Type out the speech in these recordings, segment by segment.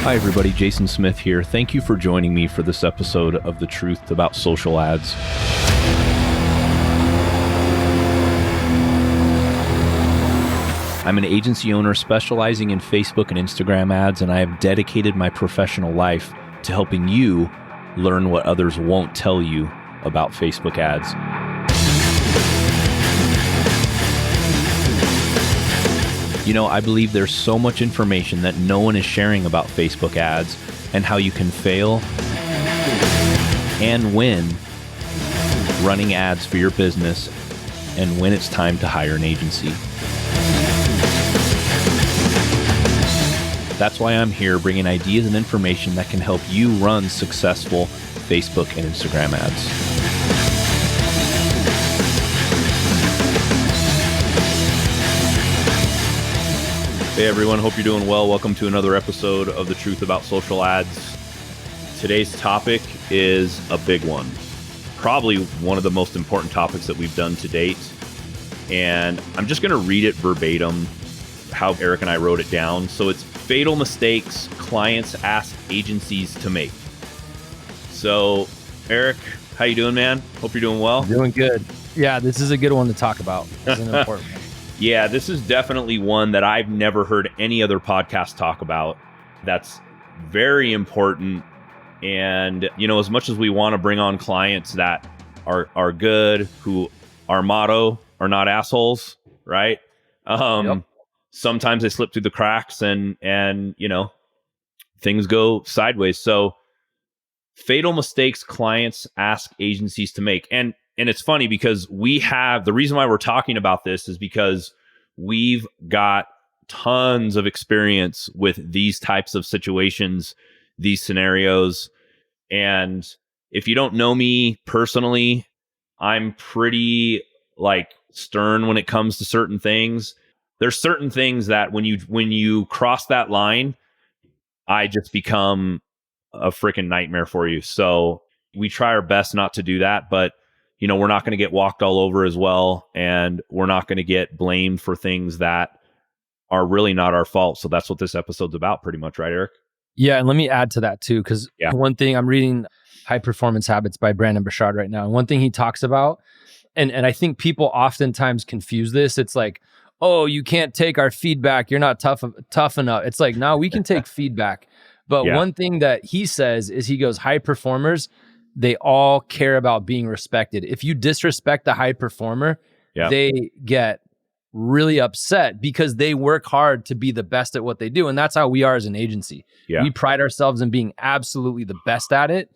Hi everybody, Jason Smith here. Thank you for joining me for this episode of The Truth About Social Ads. I'm an agency owner specializing in Facebook and Instagram ads, and I have dedicated my professional life to helping you learn what others won't tell you about Facebook ads. You know, I believe there's so much information that no one is sharing about Facebook ads and how you can fail and win running ads for your business and when it's time to hire an agency. That's why I'm here bringing ideas and information that can help you run successful Facebook and Instagram ads. Hey everyone, hope you're doing well. Welcome to another episode of The Truth About Social Ads. Today's topic is a big one. Probably one of the most important topics that we've done to date. And I'm just going to read it verbatim, how Eric and I wrote it down. So it's fatal mistakes clients ask agencies to make. So Eric, how you doing, man? Hope you're doing well. Doing good. Yeah, this is a good one to talk about. It's an important one. Yeah, this is definitely one that I've never heard any other podcast talk about. That's very important. And, you know, as much as we want to bring on clients that are good, who our motto are not assholes, right? Yep. Sometimes they slip through the cracks and, you know, things go sideways. So fatal mistakes clients ask agencies to make. And it's funny because the reason why we're talking about this is because we've got tons of experience with these types of situations, these scenarios. And if you don't know me personally, I'm pretty stern when it comes to certain things. There's certain things that when you cross that line, I just become a freaking nightmare for you. So we try our best not to do that, but you know, we're not going to get walked all over as well, and we're not going to get blamed for things that are really not our fault. So that's what this episode's about pretty much, right, Eric? Yeah, and let me add to that too, because one thing, I'm reading High Performance Habits by Brandon Burchard right now, and one thing he talks about, and I think people oftentimes confuse this, it's like, oh, you can't take our feedback, you're not tough enough. It's like, no, we can take feedback. But one thing that he says is, he goes, high performers, they all care about being respected. If you disrespect the high performer, they get really upset because they work hard to be the best at what they do. And that's how we are as an agency. We pride ourselves in being absolutely the best at it.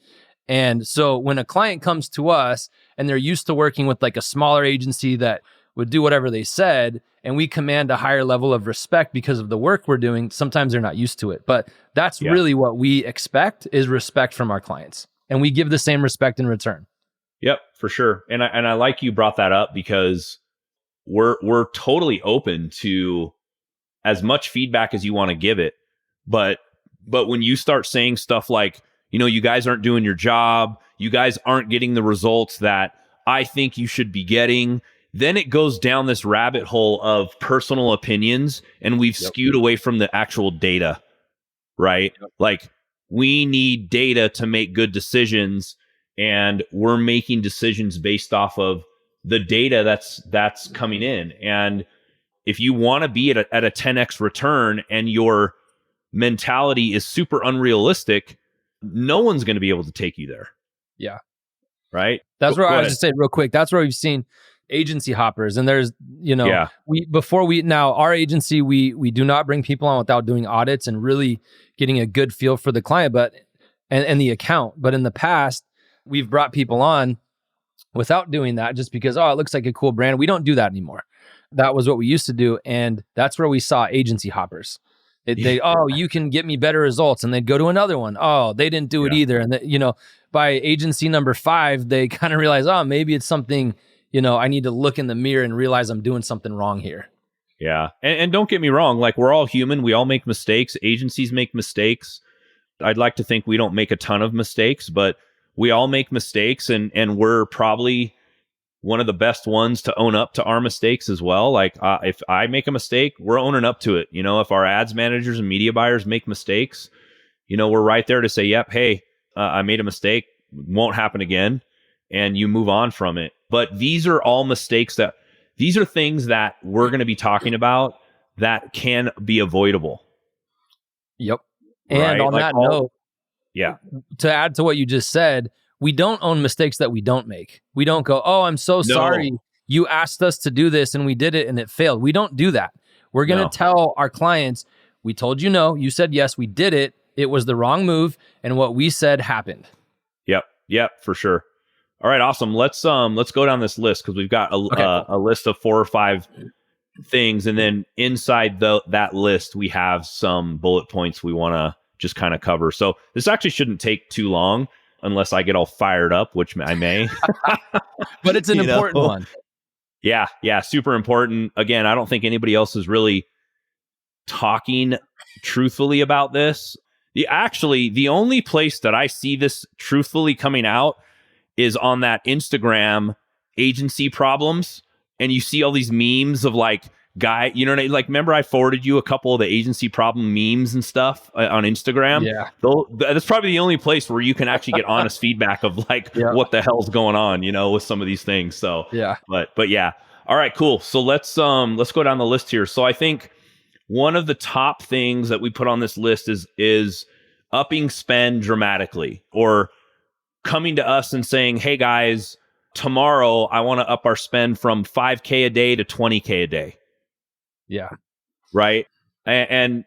And so when a client comes to us and they're used to working with like a smaller agency that would do whatever they said, and we command a higher level of respect because of the work we're doing, sometimes they're not used to it. But that's really what we expect, is respect from our clients. And we give the same respect in return. Yep, for sure. And I like you brought that up, because we're totally open to as much feedback as you want to give it. But when you start saying stuff like, you know, you guys aren't doing your job, you guys aren't getting the results that I think you should be getting, then it goes down this rabbit hole of personal opinions, and we've skewed away from the actual data, right? Like, we need data to make good decisions, and we're making decisions based off of the data that's coming in. And if you want to be at a 10x return and your mentality is super unrealistic, no one's going to be able to take you there. Yeah. Right? That's where I was just saying real quick. That's where we've seen agency hoppers. And there's, you know, our agency, we do not bring people on without doing audits and really getting a good feel for the client, and the account. But in the past, we've brought people on without doing that, just because, it looks like a cool brand. We don't do that anymore. That was what we used to do. And that's where we saw agency hoppers. You can get me better results. And they'd go to another one. Oh, they didn't do it either. And by agency number 5, they kind of realize, maybe it's something, I need to look in the mirror and realize I'm doing something wrong here. Yeah. And don't get me wrong, like, we're all human. We all make mistakes. Agencies make mistakes. I'd like to think we don't make a ton of mistakes, but we all make mistakes, and we're probably one of the best ones to own up to our mistakes as well. Like, if I make a mistake, we're owning up to it. If our ads managers and media buyers make mistakes, we're right there to say, yep, hey, I made a mistake, won't happen again, and you move on from it. But these are all mistakes these are things that we're going to be talking about that can be avoidable. Yep. And right? On that note, to add to what you just said, we don't own mistakes that we don't make. We don't go, oh, I'm so sorry. You asked us to do this and we did it and it failed. We don't do that. We're going to tell our clients, we told you no, you said yes, we did it. It was the wrong move, and what we said happened. Yep, for sure. All right, awesome. Let's go down this list because we've got a list of 4 or 5 things, and then inside that list we have some bullet points we want to just kind of cover. So this actually shouldn't take too long unless I get all fired up, which I may. But it's an important one. Yeah, super important. Again, I don't think anybody else is really talking truthfully about this. The only place that I see this truthfully coming out is on that Instagram agency problems. And you see all these memes of like remember I forwarded you a couple of the agency problem memes and stuff on Instagram? Yeah. That's probably the only place where you can actually get honest feedback of like what the hell's going on, with some of these things. So, but yeah. All right, cool. So let's go down the list here. So I think one of the top things that we put on this list is upping spend dramatically, or coming to us and saying, hey guys, tomorrow I want to up our spend from $5,000 a day to $20,000 a day. Yeah. Right. And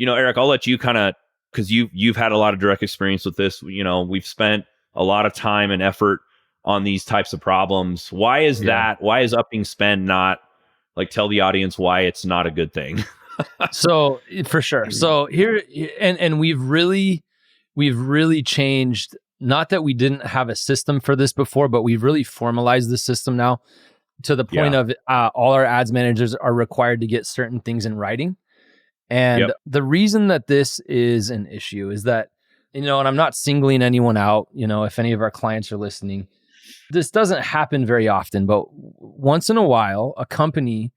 Eric, I'll let you kind of, because you've had a lot of direct experience with this. We've spent a lot of time and effort on these types of problems. Why is that? Why is upping spend not, like, tell the audience why it's not a good thing? So for sure. So here, and we've really changed. Not that we didn't have a system for this before, but we've really formalized the system now to the point of all our ads managers are required to get certain things in writing. And the reason that this is an issue is that, and I'm not singling anyone out, if any of our clients are listening, this doesn't happen very often, but once in a while, a company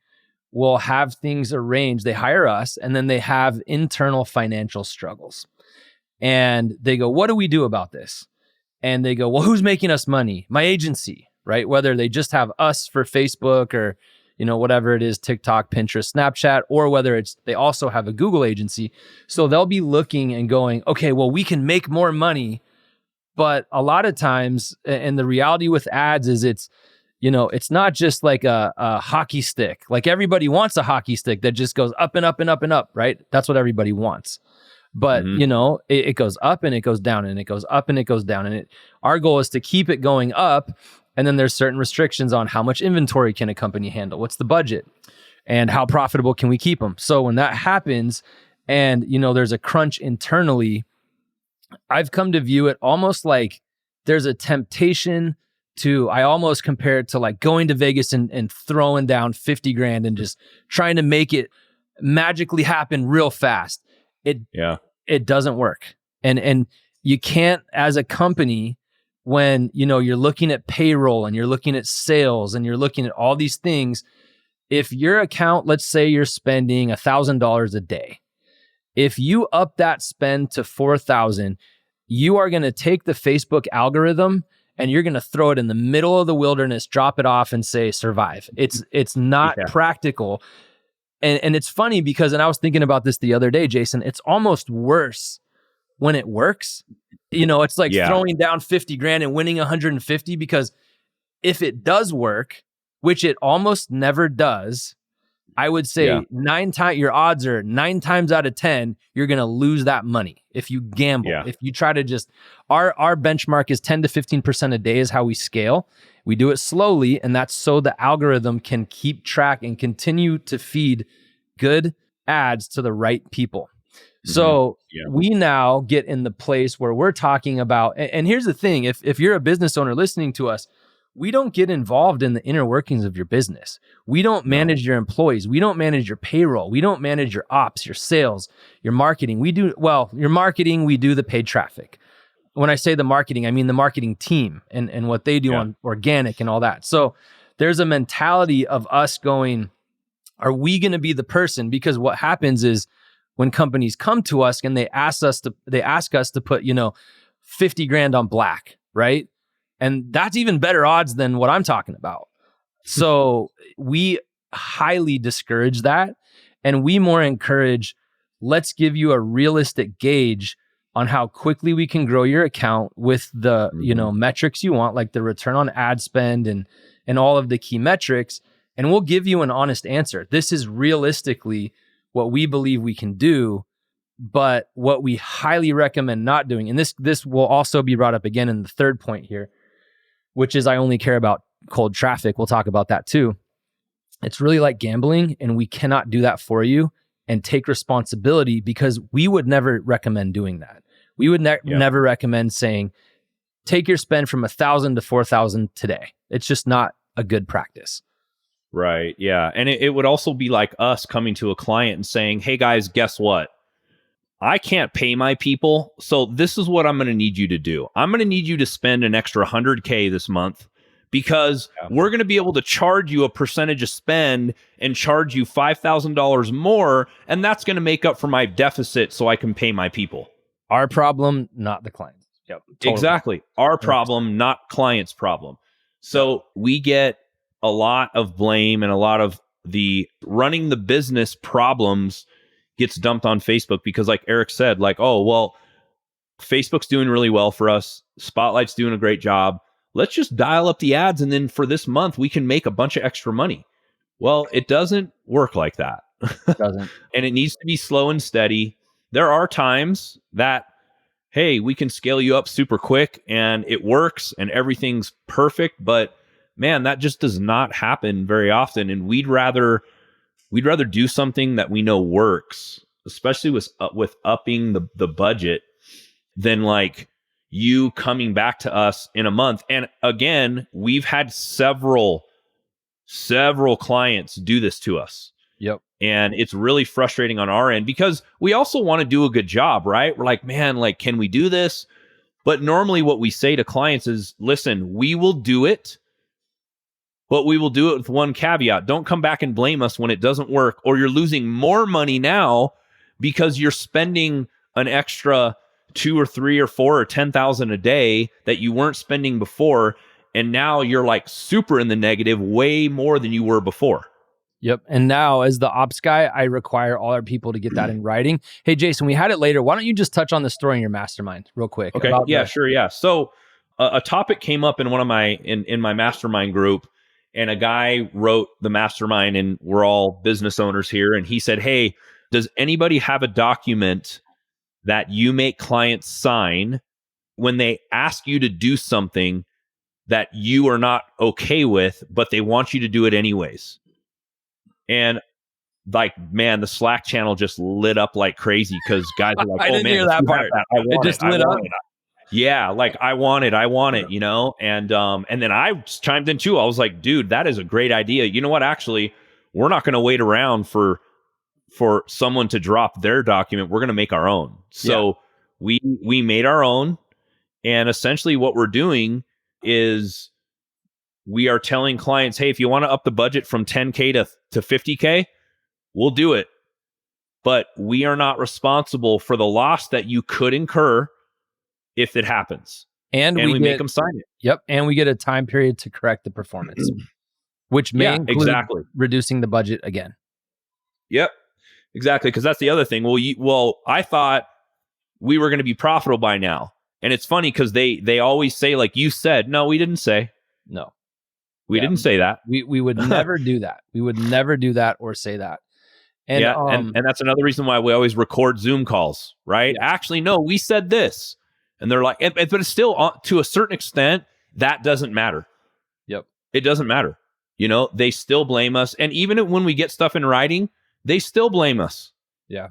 will have things arranged. They hire us and then they have internal financial struggles. And they go, what do we do about this? And they go, well, who's making us money? My agency, right? Whether they just have us for Facebook or, whatever it is, TikTok, Pinterest, Snapchat, or whether they also have a Google agency. So they'll be looking and going, okay, well, we can make more money. But a lot of times, and the reality with ads is it's not just like a hockey stick. Like everybody wants a hockey stick that just goes up and up and up and up, right? That's what everybody wants. But, it goes up and it goes down and it goes up and it goes down. And our goal is to keep it going up. And then there's certain restrictions on how much inventory can a company handle? What's the budget? And how profitable can we keep them? So when that happens and, there's a crunch internally, I've come to view it almost like there's a temptation I almost compare it to like going to Vegas and throwing down 50 grand and just trying to make it magically happen real fast. It doesn't work. And you can't, as a company, when you're looking at payroll and you're looking at sales and you're looking at all these things, if your account, let's say you're spending $1,000 a day, if you up that spend to $4,000, you are going to take the Facebook algorithm and you're going to throw it in the middle of the wilderness, drop it off and say, survive. It's not practical. And it's funny because, and I was thinking about this the other day, Jason, it's almost worse when it works. It's like throwing down 50 grand and winning 150, because if it does work, which it almost never does, I would say your odds are 9 times out of 10, you're going to lose that money if you gamble. If you try to just, our benchmark is 10 to 15% a day is how we scale. We do it slowly, and that's so the algorithm can keep track and continue to feed good ads to the right people. So we now get in the place where we're talking about, and here's the thing, if you're a business owner listening to us, we don't get involved in the inner workings of your business. We don't manage your employees. We don't manage your payroll. We don't manage your ops, your sales, your marketing. Your marketing, we do the paid traffic. When I say the marketing, I mean the marketing team and what they do on organic and all that. So there's a mentality of us going, are we going to be the person? Because what happens is when companies come to us and they ask us to put, 50 grand on black, right? And that's even better odds than what I'm talking about. So we highly discourage that. And we more encourage, let's give you a realistic gauge on how quickly we can grow your account with the, metrics you want, like the return on ad spend and all of the key metrics. And we'll give you an honest answer. This is realistically what we believe we can do, but what we highly recommend not doing. And this will also be brought up again in the third point here, which is I only care about cold traffic. We'll talk about that too. It's really like gambling, and we cannot do that for you and take responsibility, because we would never recommend doing that. We would never recommend saying, take your spend from 1,000 to 4,000 today. It's just not a good practice. Right. Yeah. And it would also be like us coming to a client and saying, hey guys, guess what? I can't pay my people. So this is what I'm going to need you to do. I'm going to need you to spend an extra $100K this month, because we're going to be able to charge you a percentage of spend and charge you $5,000 more. And that's going to make up for my deficit so I can pay my people. Our problem, not the client's. Yep. Totally. Exactly. Our problem, not client's problem. So we get a lot of blame, and a lot of the running the business problems gets dumped on Facebook, because like Eric said, like, oh, well, Facebook's doing really well for us. Spotlight's doing a great job. Let's just dial up the ads, and then for this month, we can make a bunch of extra money. Well, it doesn't work like that. It doesn't. And it needs to be slow and steady. There are times that, hey, we can scale you up super quick and it works and everything's perfect. But man, that just does not happen very often. And we'd rather do something that we know works, especially with upping the budget, than like you coming back to us in a month. And again, we've had several clients do this to us. Yep. And it's really frustrating on our end, because we also want to do a good job, right? We're like, man, like, can we do this? But normally what we say to clients is, listen, we will do it, but we will do it with one caveat. Don't come back and blame us when it doesn't work, or you're losing more money now because you're spending an extra 2 or 3 or 4 or 10,000 a day that you weren't spending before. And now you're like super in the negative, way more than you were before. Yep. And now, as the ops guy, I require all our people to get that in writing. Hey, Jason, we had it later. Why don't you just touch on the story in your mastermind real quick? Okay. Yeah, sure. Yeah. So a topic came up in one of my, in my mastermind group, and a guy wrote the mastermind, and we're all business owners here. And he said, hey, does anybody have a document that you make clients sign when they ask you to do something that you are not okay with, but they want you to do it anyways? And like, man, the Slack channel just lit up like crazy, because guys are like, I didn't hear that part. I want it just lit up. Yeah, like I want it, you know? And then I chimed in too. I was like, dude, that is a great idea. You know what? Actually, we're not going to wait around for someone to drop their document. We're going to make our own. So we made our own. And essentially what we're doing is we are telling clients, hey, if you want to up the budget from 10K to 50K, we'll do it. But we are not responsible for the loss that you could incur if it happens. And we make them sign it. Yep. And we get a time period to correct the performance, which may include reducing the budget again. Yep. Exactly. Because that's the other thing. Well, I thought we were going to be profitable by now. And it's funny because they always say, like you said, no, we didn't say. No. We didn't say that. We would never do that. We would never do that or say that. And, and that's another reason why we always record Zoom calls, right? Yeah. Actually, no, we said this. And they're like, but it's still, to a certain extent, that doesn't matter. Yep. It doesn't matter. You know, they still blame us. And even when we get stuff in writing, they still blame us. Yeah.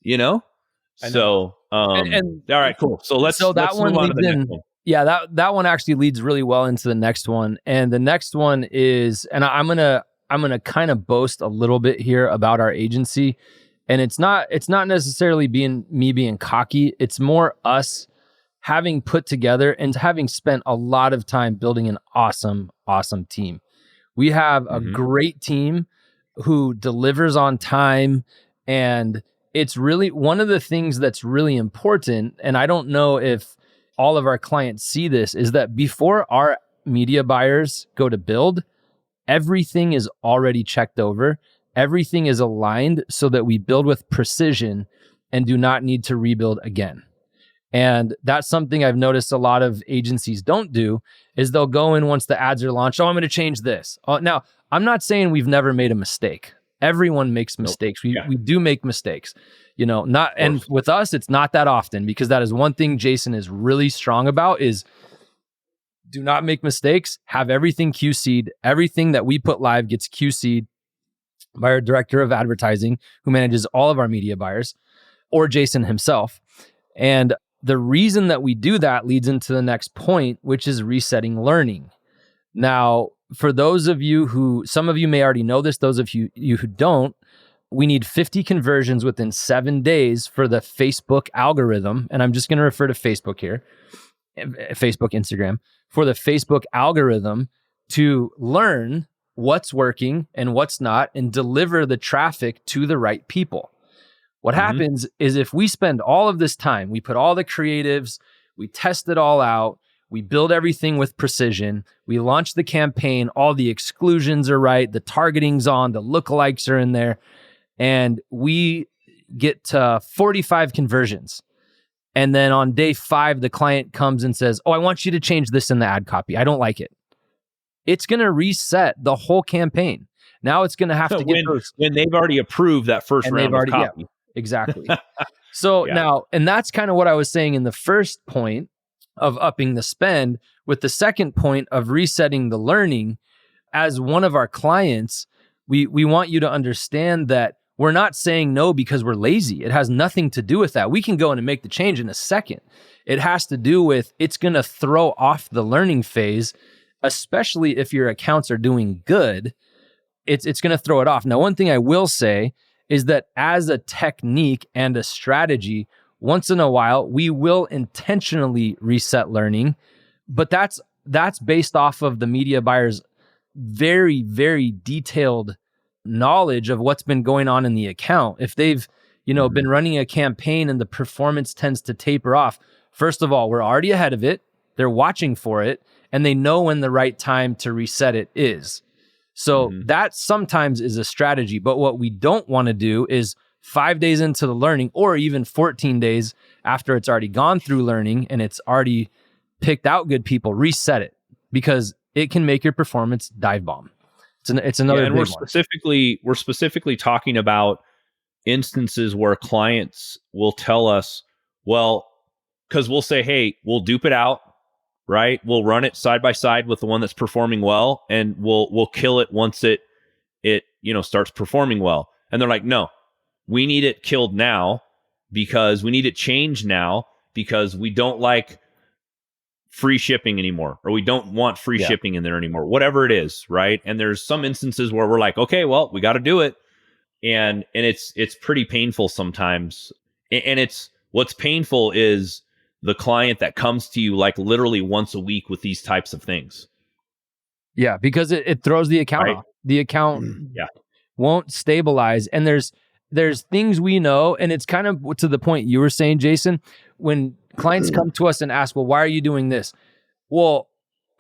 You know? So, all right, cool. Let's move on to the next one. Yeah, that one actually leads really well into the next one. And the next one is, and I'm gonna kind of boast a little bit here about our agency. And it's not necessarily me being cocky. It's more us having put together and having spent a lot of time building an awesome team. We have a great team who delivers on time and it's really one of the things that's really important, and I don't know if all of our clients see this, is that before our media buyers go to build, everything is already checked over. Everything is aligned so that we build with precision and do not need to rebuild again. And that's something I've noticed a lot of agencies don't do, is they'll go in once the ads are launched. Oh, I'm going to change this. Now, I'm not saying we've never made a mistake. Everyone makes mistakes. We do make mistakes, and with us, it's not that often, because that is one thing Jason is really strong about, is do not make mistakes, have everything QC'd. Everything that we put live gets QC'd by our director of advertising, who manages all of our media buyers, or Jason himself. And the reason that we do that leads into the next point, which is resetting learning. Now, for those of you who, some of you may already know this, those of you who don't, we need 50 conversions within 7 days for the Facebook algorithm. And I'm just going to refer to Facebook here, Facebook, Instagram, for the Facebook algorithm to learn what's working and what's not and deliver the traffic to the right people. What happens is, if we spend all of this time, we put all the creatives, we test it all out, we build everything with precision, we launch the campaign, all the exclusions are right, the targeting's on, the lookalikes are in there, and we get to 45 conversions. And then on day 5, the client comes and says, oh, I want you to change this in the ad copy. I don't like it. It's going to reset the whole campaign. Now it's going to have to get those. When they've already approved that first round of copy. Yeah, exactly. So now, and that's kind of what I was saying in the first point of upping the spend. With the second point of resetting the learning, as one of our clients, we want you to understand that we're not saying no because we're lazy. It has nothing to do with that. We can go in and make the change in a second. It has to do with, it's going to throw off the learning phase, especially if your accounts are doing good. It's going to throw it off. Now, one thing I will say is that as a technique and a strategy, once in a while, we will intentionally reset learning, but that's based off of the media buyer's very, very detailed knowledge of what's been going on in the account. If they've, been running a campaign and the performance tends to taper off, first of all, we're already ahead of it. They're watching for it, and they know when the right time to reset it is. So that sometimes is a strategy. But what we don't want to do is 5 days into the learning, or even 14 days after it's already gone through learning and it's already picked out good people, reset it, because it can make your performance dive bomb. It's another. And we're specifically talking about instances where clients will tell us, well, because we'll say, hey, we'll dupe it out, right? We'll run it side by side with the one that's performing well, and we'll kill it once it starts performing well. And they're like, no, we need it killed now, because we need it changed now, because we don't like free shipping anymore, or we don't want free shipping in there anymore, whatever it is, right? And there's some instances where we're like, okay, well, we got to do it. And it's pretty painful sometimes. And what's painful is the client that comes to you like literally once a week with these types of things. Yeah, because it throws the account off. The account won't stabilize. And there's things we know, and it's kind of to the point you were saying, Jason, when clients come to us and ask, well, why are you doing this? Well,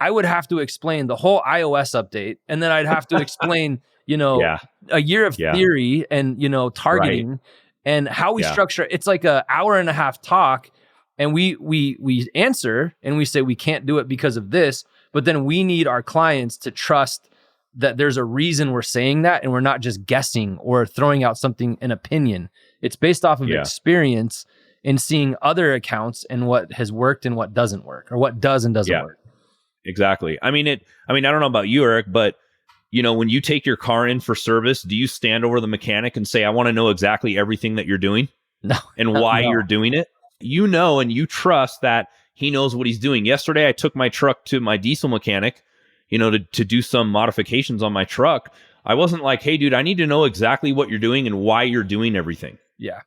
I would have to explain the whole iOS update, and then I'd have to explain, a year of theory and, targeting and how we structure. It's like an hour and a half talk, and we answer and we say we can't do it because of this, but then we need our clients to trust that there's a reason we're saying that, and we're not just guessing or throwing out something, an opinion. It's based off of experience and seeing other accounts and what has worked and what doesn't work, or what does and doesn't work. Exactly. I mean, I don't know about you, Eric, but when you take your car in for service, do you stand over the mechanic and say, I want to know exactly everything that you're doing? No. And why you're doing it? And you trust that he knows what he's doing. Yesterday, I took my truck to my diesel mechanic, to do some modifications on my truck. I wasn't like, hey, dude, I need to know exactly what you're doing and why you're doing everything. Yeah.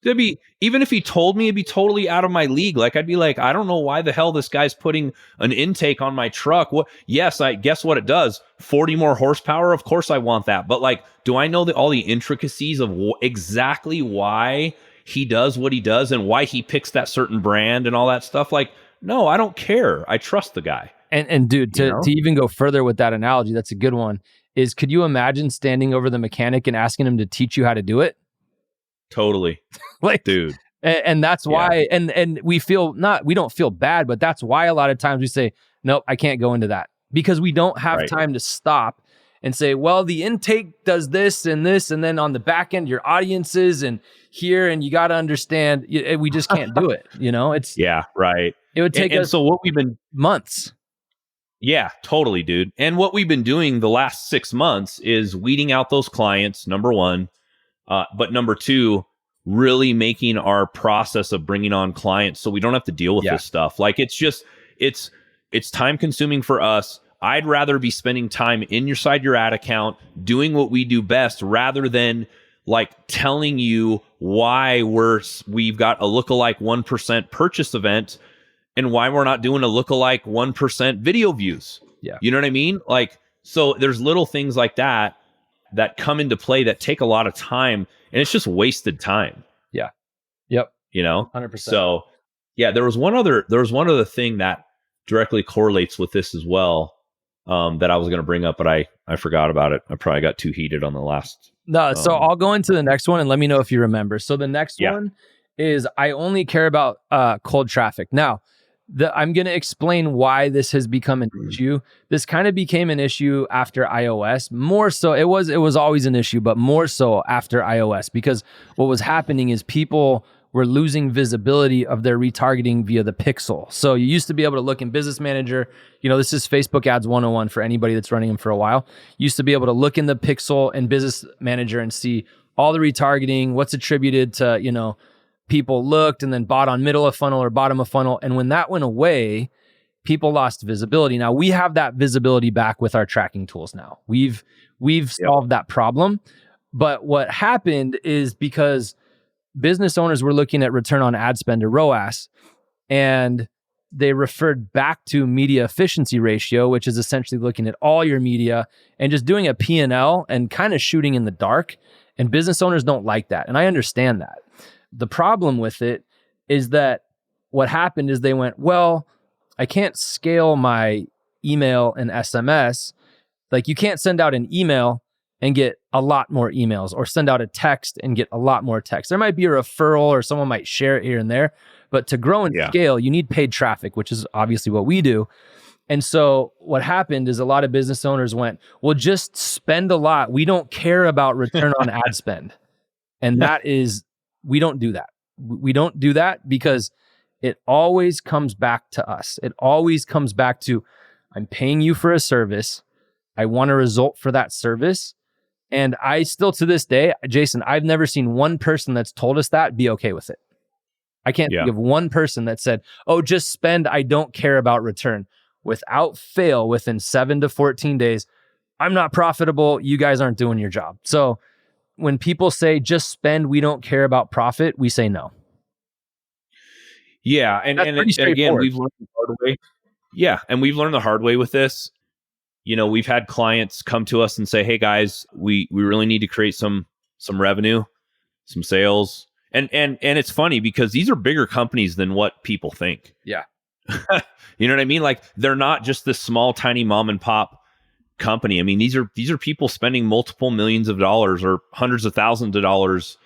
Even if he told me, it'd be totally out of my league. Like, I'd be like, I don't know why the hell this guy's putting an intake on my truck. What? Yes, I guess what it does. 40 more horsepower. Of course I want that. But like, do I know all the intricacies of exactly why he does what he does and why he picks that certain brand and all that stuff? Like, no, I don't care. I trust the guy. And dude, to even go further with that analogy, that's a good one. Is could you imagine standing over the mechanic and asking him to teach you how to do it? Totally. Like, dude. And that's why, and we don't feel bad, but that's why a lot of times we say, nope, I can't go into that, because we don't have time to stop and say, well, the intake does this, and then on the back end, your audiences and here, and you got to understand, we just can't do it. It's right. It would take us so what we've been months. Yeah, totally, dude. And what we've been doing the last 6 months is weeding out those clients, number one. But number two, really making our process of bringing on clients so we don't have to deal with this stuff. Like, it's time consuming for us. I'd rather be spending time inside your ad account doing what we do best rather than like telling you why we've got a lookalike 1% purchase event and why we're not doing a lookalike 1% video views. Yeah. You know what I mean? Like, so there's little things like that come into play that take a lot of time, and it's just wasted time. Yeah. Yep. 100%. So yeah, there was one other thing that directly correlates with this as well, that I was going to bring up, but I forgot about it. I probably got too heated on the last. No. So I'll go into the next one and let me know if you remember. So the next one is I only care about cold traffic. Now, I'm going to explain why this has become an issue. This kind of became an issue after iOS. More so, it was always an issue, but more so after iOS, because what was happening is people were losing visibility of their retargeting via the pixel. So you used to be able to look in Business Manager. This is Facebook Ads 101 for anybody that's running them for a while. You used to be able to look in the pixel and Business Manager and see all the retargeting, what's attributed to, people looked and then bought on middle of funnel or bottom of funnel. And when that went away, people lost visibility. Now we have that visibility back with our tracking tools now. We've solved that problem. But what happened is because business owners were looking at return on ad spend or ROAS, and they referred back to media efficiency ratio, which is essentially looking at all your media and just doing a P&L and kind of shooting in the dark. And business owners don't like that. And I understand that. The problem with it is that what happened is they went, well, I can't scale my email and SMS. Like, you can't send out an email and get a lot more emails, or send out a text and get a lot more text. There might be a referral or someone might share it here and there, but to grow and scale, you need paid traffic, which is obviously what we do. And so what happened is a lot of business owners went, well, just spend a lot. We don't care about return on ad spend. And we don't do that. We don't do that because it always comes back to us. It always comes back to, I'm paying you for a service. I want a result for that service. And I still, to this day, Jason, I've never seen one person that's told us that be okay with it. I can't think of one person that said, oh, just spend. I don't care about return. Without fail, within 7 to 14 days, I'm not profitable. You guys aren't doing your job. So when people say just spend, we don't care about profit, we say no. Yeah. And again, we've learned the hard way. Yeah. And we've learned the hard way with this. We've had clients come to us and say, hey guys, we really need to create some revenue, some sales. And it's funny because these are bigger companies than what people think. Yeah. You know what I mean? Like, they're not just this small, tiny mom and pop company. I mean, these are people spending multiple millions of dollars or hundreds of thousands of dollars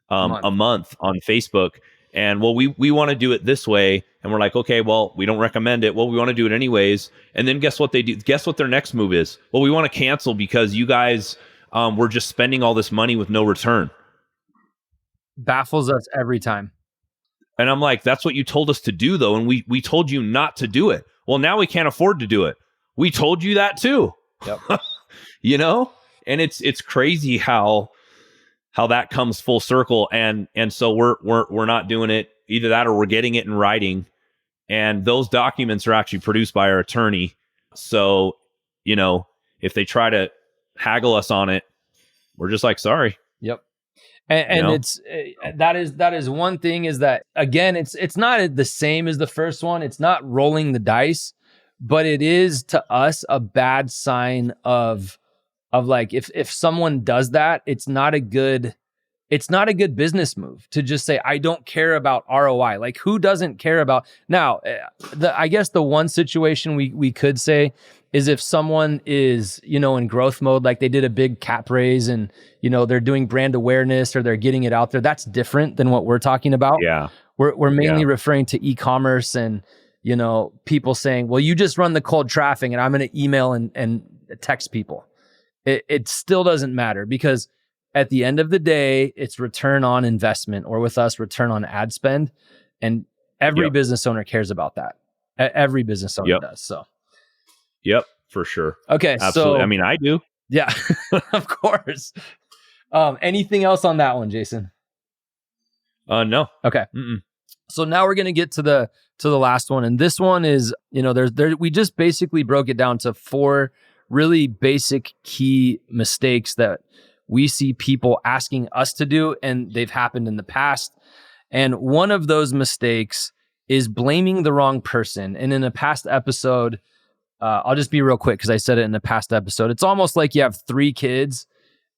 a month on Facebook. And well, we want to do it this way. And we're like, okay, well, we don't recommend it. Well, we want to do it anyways. And then guess what they do? Guess what their next move is? Well, we want to cancel because you guys were just spending all this money with no return. Baffles us every time. And I'm like, that's what you told us to do though. And we told you not to do it. Well, now we can't afford to do it. We told you that too. Yep. And it's crazy how that comes full circle. And so we're not doing it. Either that or we're getting it in writing. And those documents are actually produced by our attorney. So, if they try to haggle us on it, we're just like, sorry. Yep. And it's that is one thing, is that, again, it's not the same as the first one. It's not rolling the dice, but it is to us a bad sign of like, if someone does that, it's not a good business move to just say, I don't care about ROI. Like, who doesn't care about now? I guess the one situation we could say is if someone is, in growth mode, like they did a big cap raise and, they're doing brand awareness or they're getting it out there. That's different than what we're talking about. Yeah. We're mainly referring to e-commerce and, people saying, well, you just run the cold traffic and I'm going to email and text people. It still doesn't matter, because at the end of the day, it's return on investment, or with us, return on ad spend. And every business owner cares about that. Every business owner does. So. Yep, for sure. Okay. Absolutely. So, I mean, I do. Yeah, of course. Anything else on that one, Jason? No. Okay. Mm-mm. So now we're going to get to the last one. And this one is, we just basically broke it down to 4 really basic key mistakes that we see people asking us to do, and they've happened in the past. And one of those mistakes is blaming the wrong person. And in a past episode, I'll just be real quick because I said it in the past episode. It's almost like you have 3 kids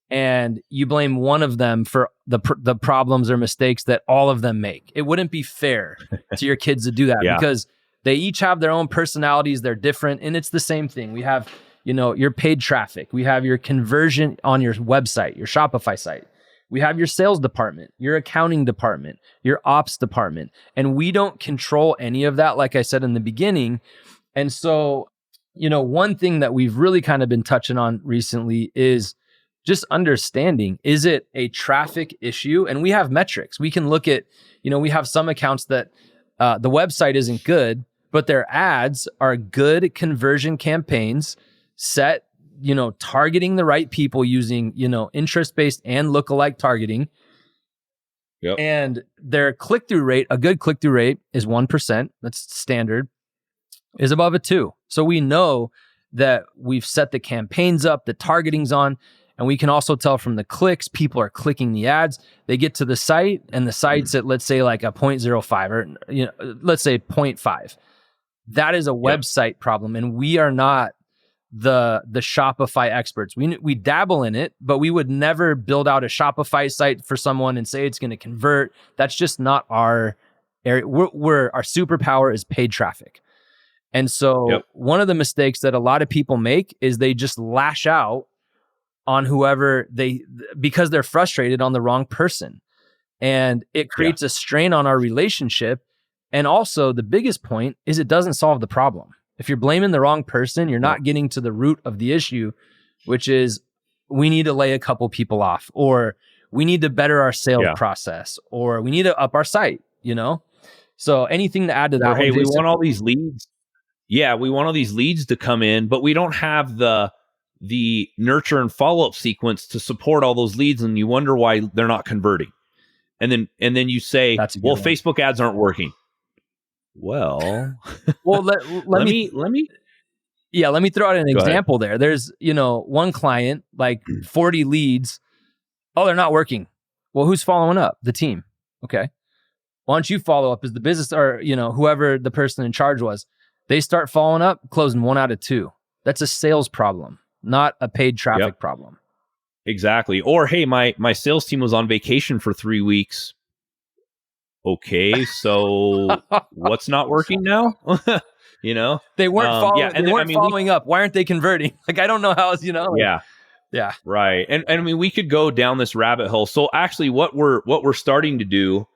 and you blame one of them for the problems or mistakes that all of them make. It wouldn't be fair to your kids to do that because they each have their own personalities. They're different. And it's the same thing. We have, your paid traffic. We have your conversion on your website, your Shopify site. We have your sales department, your accounting department, your ops department. And we don't control any of that, like I said in the beginning. And so, one thing that we've really kind of been touching on recently is just understanding, is it a traffic issue? And we have metrics. We can look at, we have some accounts that the website isn't good, but their ads are good conversion campaigns set, targeting the right people using, interest-based and lookalike targeting. Yep. And their click-through rate, a good click-through rate is 1%. That's standard. Is above a 2. So we know that we've set the campaigns up, the targeting's on, and we can also tell from the clicks, people are clicking the ads. They get to the site and the site's at, let's say, like a 0.05 or, let's say 0.5. That is a website problem. And we are not the Shopify experts. We dabble in it, but we would never build out a Shopify site for someone and say it's going to convert. That's just not our area. Our superpower is paid traffic. And so one of the mistakes that a lot of people make is they just lash out on whoever because they're frustrated on the wrong person. And it creates a strain on our relationship. And also the biggest point is it doesn't solve the problem. If you're blaming the wrong person, you're not getting to the root of the issue, which is we need to lay a couple people off, or we need to better our sales process, or we need to up our site, So anything to add to that? Or, hey, we want all these leads. Yeah, we want all these leads to come in, but we don't have the nurture and follow-up sequence to support all those leads, and you wonder why they're not converting. And then you say, well, Facebook ads aren't working. Well, let me throw out an example there. There's, one client, like 40 leads. Oh, they're not working. Well, who's following up? The team. Okay. Why don't you follow up as the business, or, whoever the person in charge was? They start following up, closing 1 out of 2. That's a sales problem, not a paid traffic problem. Exactly. Or, hey, my sales team was on vacation for 3 weeks. Okay, so what's not working now? They weren't following up. Why aren't they converting? Like, I don't know how. Yeah. Right. And I mean, we could go down this rabbit hole. So actually, what we're starting to do,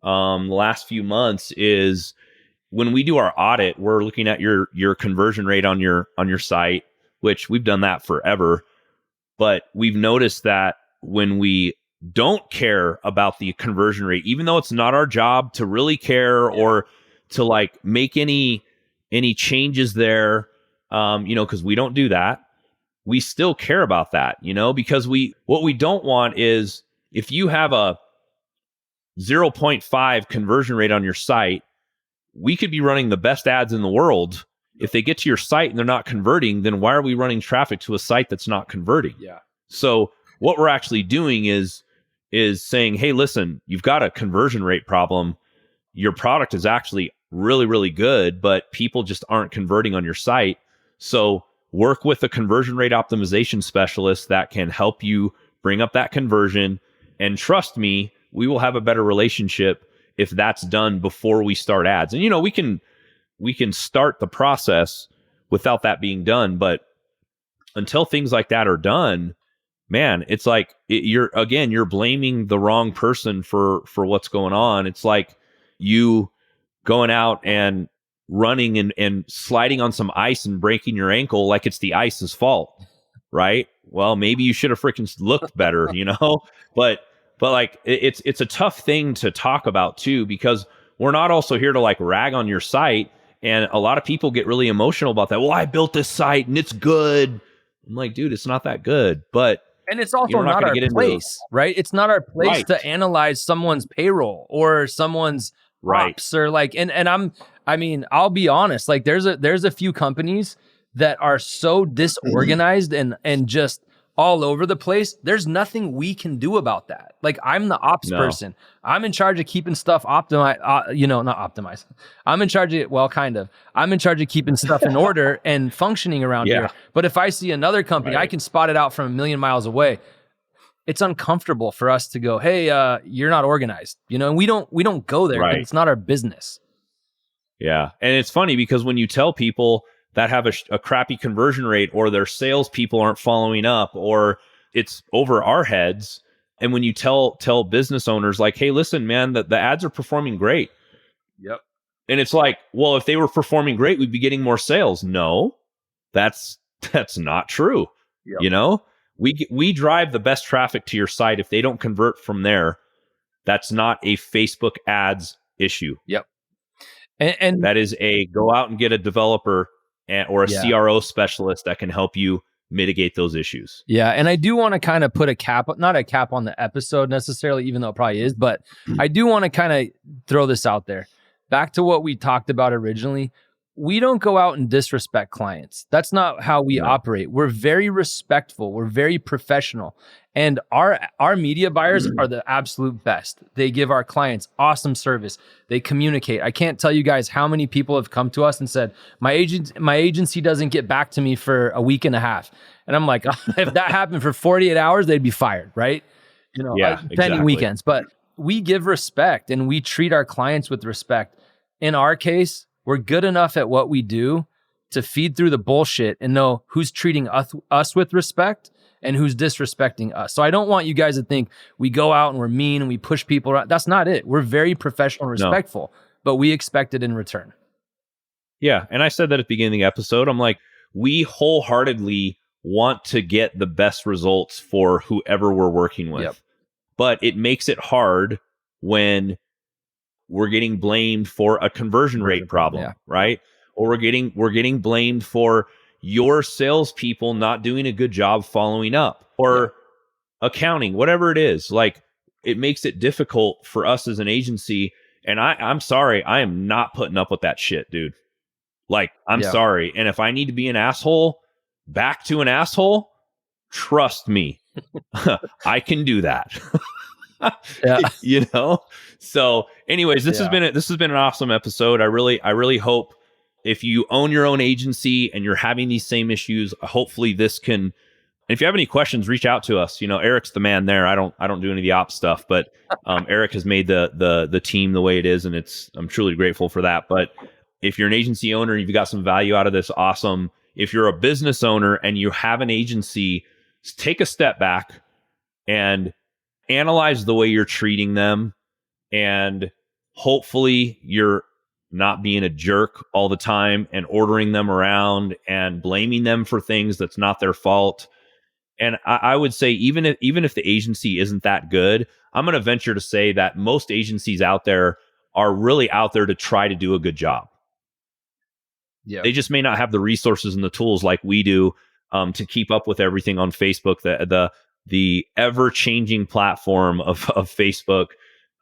the last few months is, when we do our audit, we're looking at your conversion rate on your site, which we've done that forever. But we've noticed that when we don't care about the conversion rate, even though it's not our job to really care or to like make any changes there, because we don't do that, we still care about that, because what we don't want is, if you have a 0.5 conversion rate on your site, we could be running the best ads in the world. If they get to your site and they're not converting, then why are we running traffic to a site that's not converting? Yeah. So what we're actually doing is is saying, hey, listen, you've got a conversion rate problem. Your product is actually really, really good, but people just aren't converting on your site. So work with a conversion rate optimization specialist that can help you bring up that conversion. And trust me, we will have a better relationship if that's done before we start ads. And, we can start the process without that being done. But until things like that are done, man, it's like you're blaming the wrong person for what's going on. It's like you going out and running and sliding on some ice and breaking your ankle like it's the ice's fault, right? Well, maybe you should have freaking looked better, but like it's a tough thing to talk about too, because we're not also here to like rag on your site. And a lot of people get really emotional about that. Well, I built this site and it's good. I'm like, dude, it's not that good. And it's also not our place, right? It's not our place to analyze someone's payroll or someone's ops or like, I'll be honest, like there's a few companies that are so disorganized and just all over the place. There's nothing we can do about that. Like I'm the ops person. I'm in charge of keeping stuff optimized, not optimized. I'm in charge of, I'm in charge of keeping stuff in order and functioning around here. But if I see another company, I can spot it out from a million miles away. It's uncomfortable for us to go, hey, you're not organized, and we don't go there. It's not our business. Yeah. And it's funny because when you tell people that have a crappy conversion rate, or their salespeople aren't following up, or it's over our heads. And when you tell business owners like, hey, listen, man, the ads are performing great. Yep. And it's like, well, if they were performing great, we'd be getting more sales. No, that's not true. Yep. We drive the best traffic to your site. If they don't convert from there, that's not a Facebook ads issue. Yep. And that is a go out and get a developer or a CRO specialist that can help you mitigate those issues. Yeah. And I do want to kind of put not a cap on the episode necessarily, even though it probably is, but I do want to kind of throw this out there. Back to what we talked about originally. We don't go out and disrespect clients. That's not how we operate. We're very respectful. We're very professional. And our media buyers are the absolute best. They give our clients awesome service. They communicate. I can't tell you guys how many people have come to us and said, my agency doesn't get back to me for a week and a half. And I'm like, if that happened for 48 hours, they'd be fired, right? Pending weekends. But we give respect and we treat our clients with respect. In our case, we're good enough at what we do to feed through the bullshit and know who's treating us with respect and who's disrespecting us. So I don't want you guys to think we go out and we're mean and we push people around. That's not it. We're very professional and respectful, but we expect it in return. Yeah. And I said that at the beginning of the episode. I'm like, we wholeheartedly want to get the best results for whoever we're working with. Yep. But it makes it hard when we're getting blamed for a conversion rate problem, right? Or we're getting blamed for your salespeople not doing a good job following up, or accounting, whatever it is. Like, it makes it difficult for us as an agency. And I'm sorry, I am not putting up with that shit, dude. Like, I'm sorry. And if I need to be an asshole, back to an asshole, trust me, I can do that. So anyways, this has been an awesome episode. I really hope if you own your own agency and you're having these same issues, hopefully this can, and if you have any questions, reach out to us. Eric's the man there. I don't do any of the ops stuff, but Eric has made the team the way it is, and I'm truly grateful for that. But if you're an agency owner and you've got some value out of this, awesome. If you're a business owner and you have an agency, take a step back and analyze the way you're treating them, and hopefully you're not being a jerk all the time and ordering them around and blaming them for things that's not their fault. And I would say even if the agency isn't that good, I'm going to venture to say that most agencies out there are really out there to try to do a good job. Yeah, they just may not have the resources and the tools like we do to keep up with everything on Facebook. The ever-changing platform of Facebook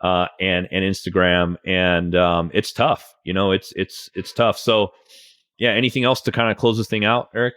and Instagram, and it's tough. It's tough. So, yeah. Anything else to kind of close this thing out, Eric?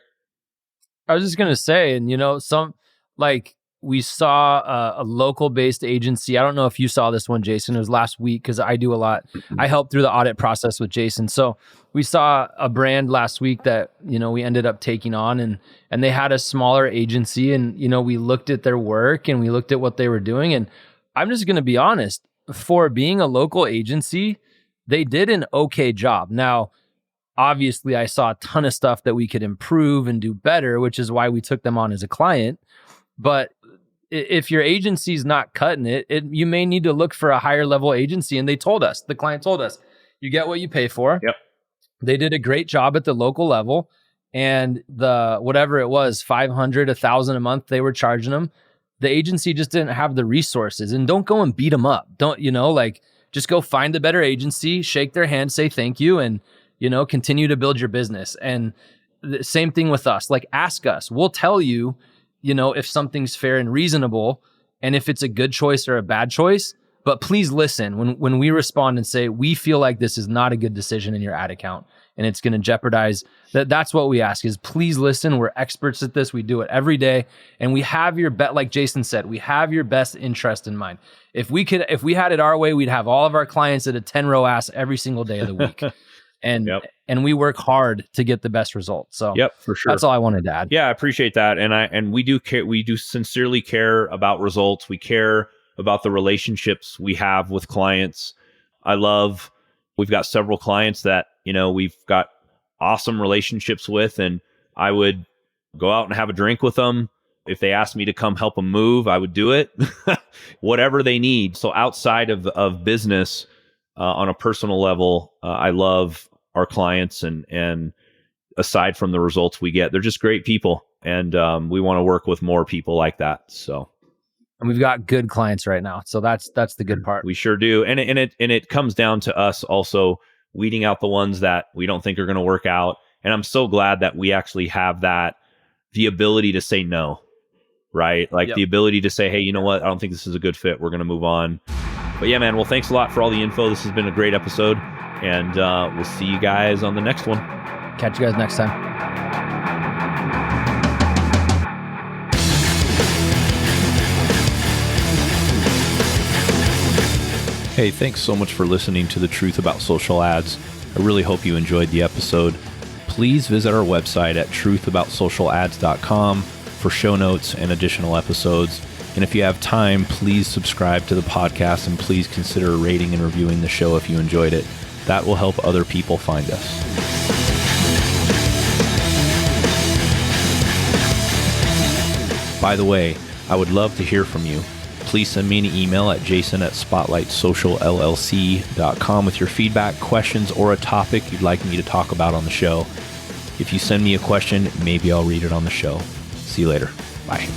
I was just gonna say, and some like we saw a local-based agency. I don't know if you saw this one, Jason. It was last week because I do a lot. I helped through the audit process with Jason. So we saw a brand last week that, we ended up taking on, and they had a smaller agency, and, we looked at their work and we looked at what they were doing. And I'm just going to be honest, for being a local agency, they did an okay job. Now, obviously, I saw a ton of stuff that we could improve and do better, which is why we took them on as a client. But if your agency's not cutting it, you may need to look for a higher level agency. And the client told us, you get what you pay for. Yep. They did a great job at the local level, and the whatever it was, $500, $1,000 a month they were charging them. The agency just didn't have the resources. And don't go and beat them up. Don't, just go find a better agency, shake their hand, say thank you, and, continue to build your business. And the same thing with us. Like, ask us. We'll tell you, if something's fair and reasonable, and if it's a good choice or a bad choice. But please listen when we respond and say, we feel like this is not a good decision in your ad account and it's going to jeopardize that's what we ask is, please listen. We're experts at this. We do it every day. And we have your like Jason said, we have your best interest in mind. If we had it our way, we'd have all of our clients at a 10-row ass every single day of the week. And we work hard to get the best results. So for sure. That's all I wanted to add. Yeah, I appreciate that. And we do care, we do sincerely care about results. We care about the relationships we have with clients. We've got several clients that, we've got awesome relationships with, and I would go out and have a drink with them. If they asked me to come help them move, I would do it, whatever they need. So outside of business, on a personal level, I love our clients, and aside from the results we get, they're just great people. And we want to work with more people like that. So. And we've got good clients right now. So that's the good part. We sure do. And it comes down to us also weeding out the ones that we don't think are going to work out. And I'm so glad that we actually have the ability to say no, right? Like the ability to say, hey, you know what? I don't think this is a good fit. We're going to move on. But yeah, man, well, thanks a lot for all the info. This has been a great episode, and we'll see you guys on the next one. Catch you guys next time. Hey, thanks so much for listening to The Truth About Social Ads. I really hope you enjoyed the episode. Please visit our website at truthaboutsocialads.com for show notes and additional episodes. And if you have time, please subscribe to the podcast, and please consider rating and reviewing the show if you enjoyed it. That will help other people find us. By the way, I would love to hear from you. Please send me an email at jason@spotlightsocialllc.com with your feedback, questions, or a topic you'd like me to talk about on the show. If you send me a question, maybe I'll read it on the show. See you later. Bye.